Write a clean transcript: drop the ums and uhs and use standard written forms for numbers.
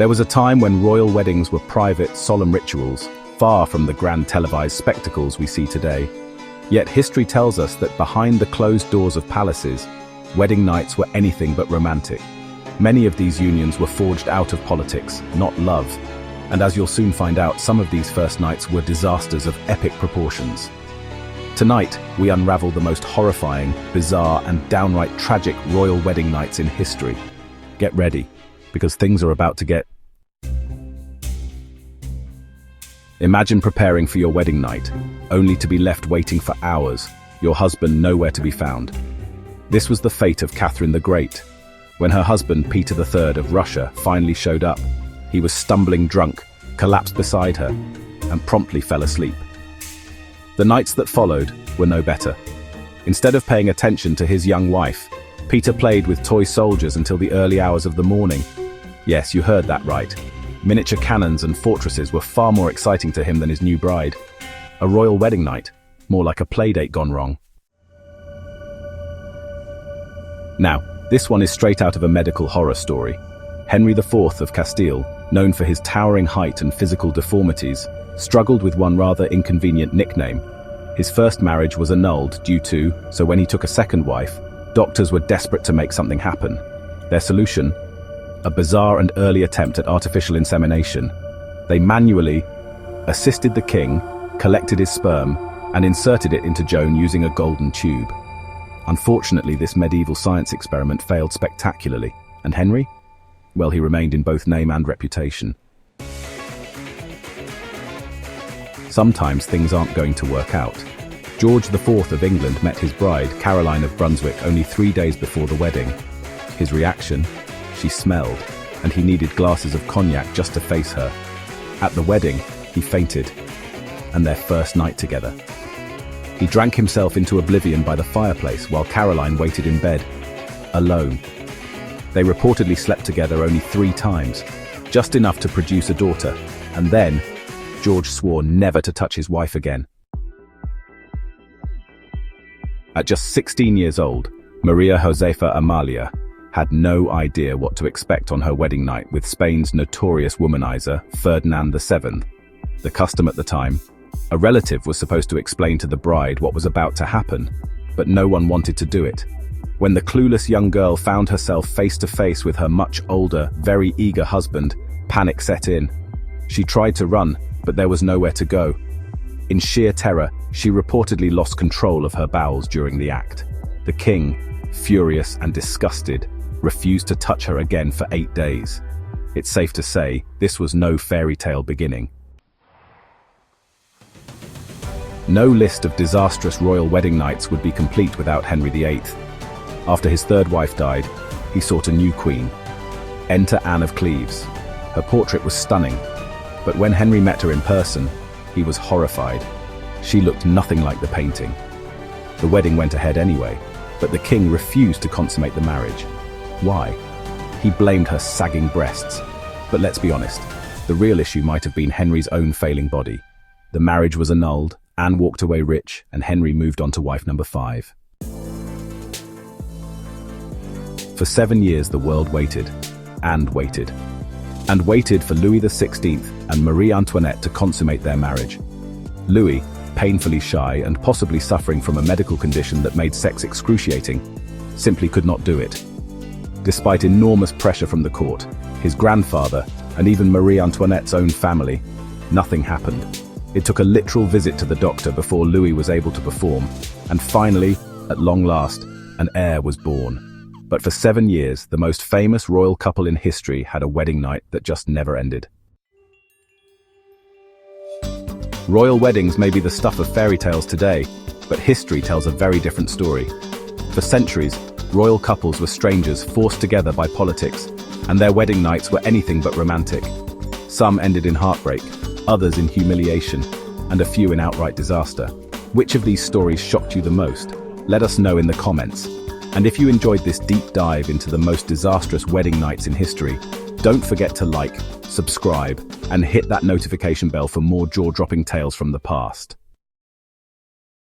There was a time when royal weddings were private, solemn rituals, far from the grand televised spectacles we see today. Yet history tells us that behind the closed doors of palaces, wedding nights were anything but romantic. Many of these unions were forged out of politics, not love. And as you'll soon find out, some of these first nights were disasters of epic proportions. Tonight, we unravel the most horrifying, bizarre, and downright tragic royal wedding nights in history. Get ready, because things are about to get... Imagine preparing for your wedding night, only to be left waiting for hours, your husband nowhere to be found. This was the fate of Catherine the Great. When her husband, Peter III of Russia, finally showed up, he was stumbling drunk, collapsed beside her, and promptly fell asleep. The nights that followed were no better. Instead of paying attention to his young wife, Peter played with toy soldiers until the early hours of the morning. Yes, you heard that right. Miniature cannons and fortresses were far more exciting to him than his new bride. A royal wedding night, more like a playdate gone wrong. Now, this one is straight out of a medical horror story. Henry IV of Castile, known for his towering height and physical deformities, struggled with one rather inconvenient nickname. His first marriage was annulled due to, so when he took a second wife, doctors were desperate to make something happen. Their solution? A bizarre and early attempt at artificial insemination. They manually assisted the king, collected his sperm, and inserted it into Joan using a golden tube. Unfortunately, this medieval science experiment failed spectacularly. And Henry? Well, he remained in both name and reputation. Sometimes things aren't going to work out. George IV of England met his bride, Caroline of Brunswick, only 3 days before the wedding. His reaction? She smelled, and he needed glasses of cognac just to face her. At the wedding, he fainted, and their first night together. He drank himself into oblivion by the fireplace while Caroline waited in bed, alone. They reportedly slept together only 3 times, just enough to produce a daughter, and then George swore never to touch his wife again. At just 16 years old, Maria Josepha Amalia had no idea what to expect on her wedding night with Spain's notorious womanizer, Ferdinand VII. The custom at the time, a relative was supposed to explain to the bride what was about to happen, but no one wanted to do it. When the clueless young girl found herself face to face with her much older, very eager husband, panic set in. She tried to run, but there was nowhere to go. In sheer terror, she reportedly lost control of her bowels during the act. The king, furious and disgusted, refused to touch her again for 8 days. It's safe to say, this was no fairy tale beginning. No list of disastrous royal wedding nights would be complete without Henry VIII. After his third wife died, he sought a new queen. Enter Anne of Cleves. Her portrait was stunning, but when Henry met her in person, he was horrified. She looked nothing like the painting. The wedding went ahead anyway, but the king refused to consummate the marriage. Why? He blamed her sagging breasts. But let's be honest, the real issue might have been Henry's own failing body. The marriage was annulled, Anne walked away rich, and Henry moved on to wife number 5. For 7 years the world waited, and waited. And waited for Louis XVI and Marie Antoinette to consummate their marriage. Louis, painfully shy and possibly suffering from a medical condition that made sex excruciating, simply could not do it. Despite enormous pressure from the court, his grandfather, and even Marie Antoinette's own family, nothing happened. It took a literal visit to the doctor before Louis was able to perform, and finally, at long last, an heir was born. But for 7 years, the most famous royal couple in history had a wedding night that just never ended. Royal weddings may be the stuff of fairy tales today, but history tells a very different story. For centuries, royal couples were strangers forced together by politics, and their wedding nights were anything but romantic. Some ended in heartbreak, others in humiliation, and a few in outright disaster. Which of these stories shocked you the most? Let us know in the comments. And if you enjoyed this deep dive into the most disastrous wedding nights in history, don't forget to like, subscribe, and hit that notification bell for more jaw-dropping tales from the past.